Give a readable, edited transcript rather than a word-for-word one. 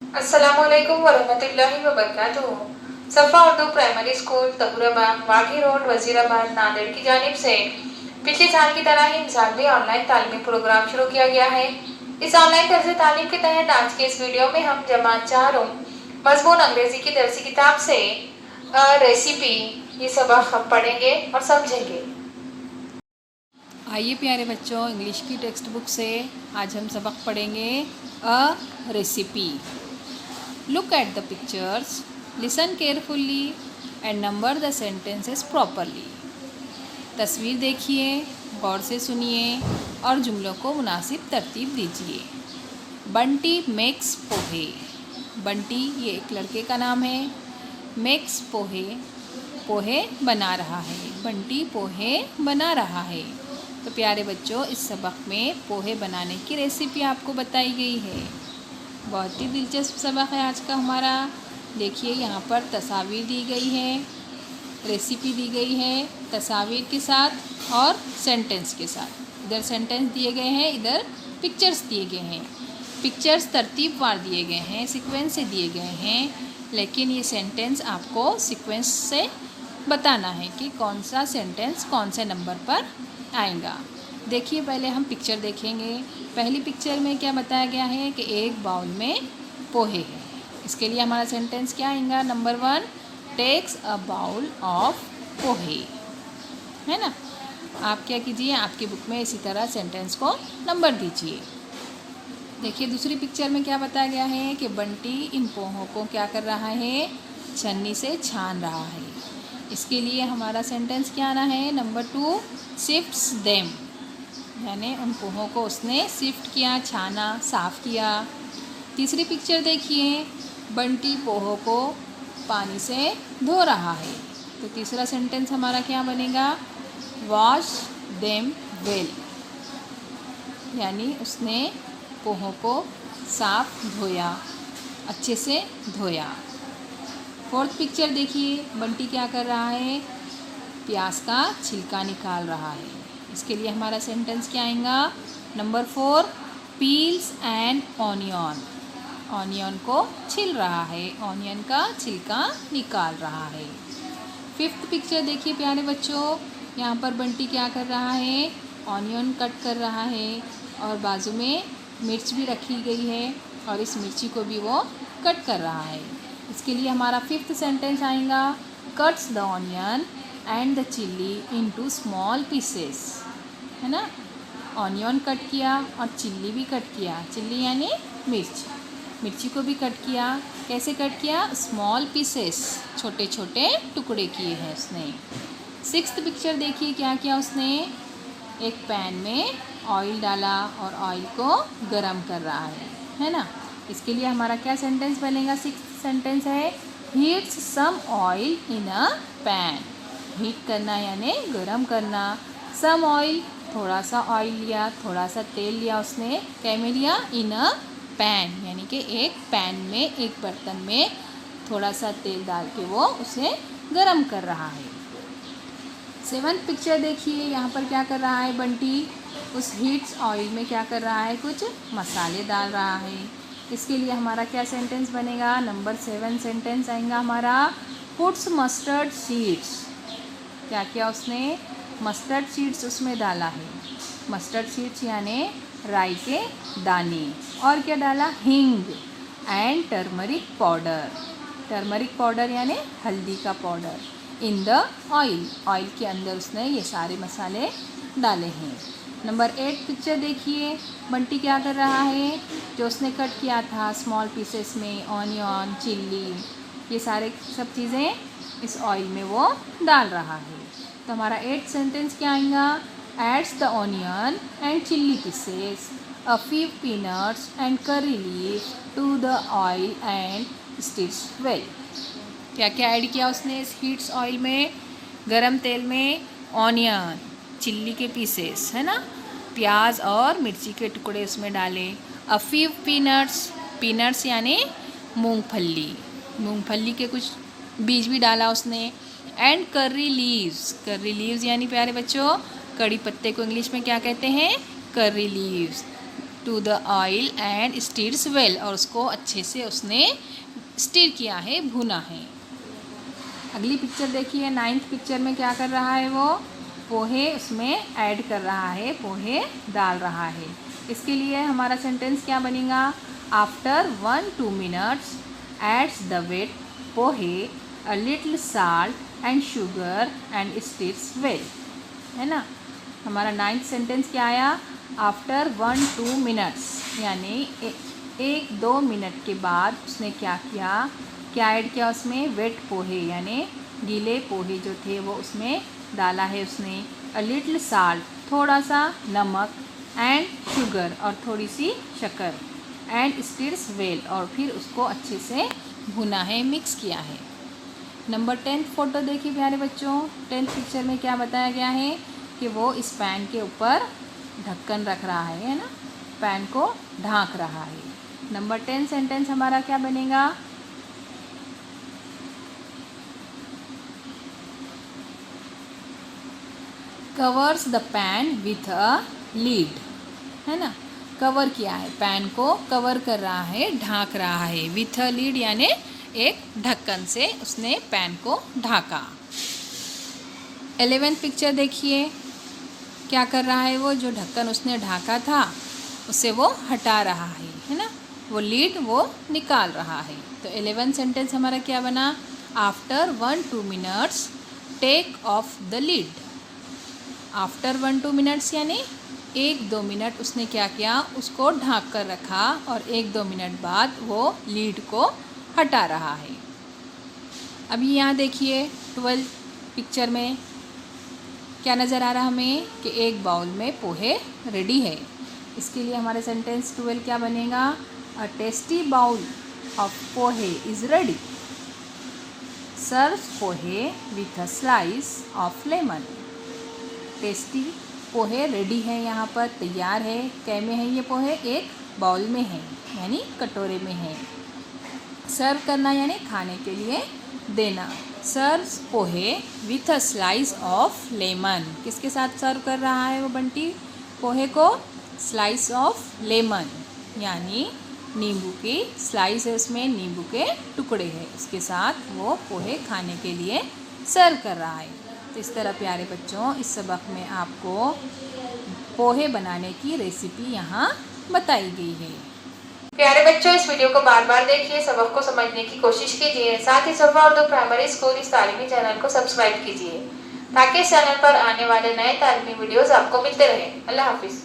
अस्सलामुअलैकुम वरहमतुल्लाहि वबरकातुहू। Safa Urdu primary school Tahurabagh Wathi road Wazirabad Nanded की जानिब से पिछले साल की तरह ही इस साल भी ऑनलाइन तालीमी प्रोग्राम शुरू किया गया है। इस ऑनलाइन तर्ज तालीम के तहत आज के इस वीडियो में हम जमात चारों मजमून अंग्रेजी की दरसी किताब से रेसिपी ये सबक पढ़ेंगे और समझेंगे। आइए प्यारे बच्चों, इंग्लिश की टेक्स्ट बुक से आज हम सबक पढ़ेंगे a recipe. Look at the pictures, listen carefully and number the sentences properly. तस्वीर देखिए, गौर से सुनिए और जुमलों को मुनासिब तरतीब दीजिए। बंटी मेक्स पोहे। बंटी ये एक लड़के का नाम है। मेक्स पोहे, पोहे बना रहा है। बंटी पोहे बना रहा है। तो प्यारे बच्चों, इस सबक में पोहे बनाने की रेसिपी आपको बताई गई है। बहुत ही दिलचस्प सबक है आज का हमारा। देखिए, यहाँ पर तस्वीर दी गई है, रेसिपी दी गई है तस्वीर के साथ और सेंटेंस के साथ। इधर सेंटेंस दिए गए हैं, इधर पिक्चर्स दिए गए हैं। पिक्चर्स तरतीबवार दिए गए हैं, सीक्वेंस से दिए गए हैं, लेकिन ये सेंटेंस आपको सीक्वेंस से बताना है कि कौन सा सेंटेंस कौन से नंबर पर आएगा। देखिए, पहले हम पिक्चर देखेंगे। पहली पिक्चर में क्या बताया गया है कि एक बाउल में पोहे हैं। इसके लिए हमारा सेंटेंस क्या आएगा? Number 1, takes a bowl of pohe, है ना। आप क्या कीजिए, आपकी बुक में इसी तरह सेंटेंस को नंबर दीजिए। देखिए, दूसरी पिक्चर में क्या बताया गया है कि बंटी इन पोहों को क्या कर रहा है? छन्नी से छान रहा है। इसके लिए हमारा सेंटेंस क्या आना है? नंबर 2, सिफ्ट्स देम, यानी उन पोहों को उसने सिफ्ट किया, छाना, साफ़ किया। तीसरी पिक्चर देखिए, बंटी पोहों को पानी से धो रहा है। तो तीसरा सेंटेंस हमारा क्या बनेगा? वॉश देम वेल, यानी उसने पोहों को साफ धोया, अच्छे से धोया। फोर्थ पिक्चर देखिए, बंटी क्या कर रहा है? प्याज का छिलका निकाल रहा है। इसके लिए हमारा सेंटेंस क्या आएगा? Number 4, peels and onion, onion को छिल रहा है, ऑनियन का छिलका निकाल रहा है। फिफ्थ पिक्चर देखिए प्यारे बच्चों, यहाँ पर बंटी क्या कर रहा है? ऑनियन कट कर रहा है और बाजू में मिर्च भी रखी गई है और इस मिर्ची को भी वो कट कर रहा है। इसके लिए हमारा फिफ्थ सेंटेंस आएगा, cuts the onion and the chilli into small pieces, है ना। ऑनियन कट किया और चिल्ली भी कट किया। चिल्ली यानी मिर्च, मिर्ची को भी कट किया। कैसे कट किया? स्मॉल पीसेस, छोटे छोटे टुकड़े किए हैं उसने। सिक्स्थ पिक्चर देखिए, क्या किया उसने? एक पैन में ऑयल डाला और ऑयल को गरम कर रहा है ना। इसके लिए हमारा क्या सेंटेंस बनेगा? सिक्स्थ सेंटेंस है, heats some oil in a pan. Heat करना यानी गरम करना। सम ऑयल, थोड़ा सा ऑयल लिया, थोड़ा सा तेल लिया उसने। क्या में लिया? इन अ पैन, यानी कि एक पैन में, एक बर्तन में थोड़ा सा तेल डाल के वो उसे गरम कर रहा है। सेवन्थ पिक्चर देखिए, यहाँ पर क्या कर रहा है बंटी? उस हीट्स ऑयल में क्या कर रहा है? कुछ मसाले डाल रहा है। इसके लिए हमारा क्या सेंटेंस बनेगा? नंबर 7 सेंटेंस आएगा हमारा, पुट्स मस्टर्ड सीड्स। क्या किया उसने? मस्टर्ड सीड्स उसमें डाला है। मस्टर्ड सीड्स यानी राई के दाने। और क्या डाला? हींग and turmeric powder. Turmeric powder यानी हल्दी का powder. In the oil, oil के अंदर उसने ये सारे मसाले डाले हैं। नंबर 8 पिक्चर देखिए, बंटी क्या कर रहा है? जो उसने कट किया था स्मॉल पीसेस में, ऑनियन, चिल्ली, ये सारे सब चीज़ें इस ऑयल में वो डाल रहा है। तो हमारा 8 सेंटेंस क्या आएगा? Adds the onion and chilli pieces, a few peanuts and curry leaf to the oil and stirs well. क्या क्या ऐड किया उसने इस हीट्स ऑयल में? गरम तेल में ऑनियन, चिल्ली के पीसेस, है ना, प्याज और मिर्ची के टुकड़े उसमें डाले। अ फ्यू पीनट्स, पीनट्स यानी मूंगफली, मूंगफली के कुछ बीज भी डाला उसने। And curry leaves, curry leaves यानी प्यारे बच्चों कड़ी पत्ते को इंग्लिश में क्या कहते हैं? Curry leaves. To the oil and stirs well, और उसको अच्छे से उसने स्टीर किया है, भुना है। अगली पिक्चर देखिए, 9th पिक्चर में क्या कर रहा है वो, पोहे उसमें ऐड कर रहा है, पोहे डाल रहा है। इसके लिए हमारा सेंटेंस क्या बनेगा, after 1-2 minutes adds the wet pohe a little salt and sugar and stirs well, है ना। हमारा 9th सेंटेंस क्या आया, आफ्टर 1-2 मिनट्स, यानी 1-2 मिनट के बाद उसने क्या किया, क्या ऐड किया उसमें, वेट पोहे यानी गीले पोहे जो थे वो उसमें डाला है उसने। अ लिटिल साल्ट, थोड़ा सा नमक, एंड शुगर, और थोड़ी सी शक्कर, एंड स्टीर्स वेल, और फिर उसको अच्छे से भुना है, मिक्स किया है। नंबर 10 फोटो देखिए प्यारे बच्चों, 10th पिक्चर में क्या बताया गया है कि वो इस पैन के ऊपर ढक्कन रख रहा है ना, पैन को ढाँक रहा है। नंबर 10 सेंटेंस हमारा क्या बनेगा, covers the pan with a lead, है ना। कवर किया है, पैन को कवर कर रहा है, ढाँक रहा है, विथ अ लीड यानी एक ढक्कन से उसने पैन को ढाका। 11th पिक्चर देखिए, क्या कर रहा है वो, जो ढक्कन उसने ढाका था उसे वो हटा रहा है ना, वो लीड वो निकाल रहा है। तो 11th सेंटेंस हमारा क्या बना, after 1-2 minutes take off the lid. After 1-2 minutes यानी 1-2 मिनट उसने क्या किया, उसको ढाँक कर रखा, और 1-2 मिनट बाद वो लीड को हटा रहा है। अभी यहाँ देखिए 12th पिक्चर में क्या नज़र आ रहा हमें कि एक बाउल में पोहे रेडी है। इसके लिए हमारे सेंटेंस 12 क्या बनेगा, a tasty bowl of pohe is ready, serve pohe with a slice of lemon. Tasty pohe ready है, यहाँ पर तैयार है। कै में है ये पोहे, एक बाउल में है यानी कटोरे में है। सर्व करना यानी खाने के लिए देना। Serve pohe with a slice of lemon, किसके साथ सर्व कर रहा है वो बंटी पोहे को, स्लाइस ऑफ लेमन यानी नींबू की स्लाइस है, उसमें नींबू के टुकड़े हैं, उसके साथ वो पोहे खाने के लिए सर्व कर रहा है। तो इस तरह प्यारे बच्चों, इस सबक में आपको पोहे बनाने की रेसिपी यहाँ बताई गई है। प्यारे बच्चों, इस वीडियो को बार बार देखिए, सबक को समझने की कोशिश कीजिए। साथ ही सफा उर्दू प्राइमरी स्कूल इस तालीमी चैनल को सब्सक्राइब कीजिए, ताकि इस चैनल पर आने वाले नए तालीमी वीडियोस आपको मिलते रहे। अल्लाह हाफिज।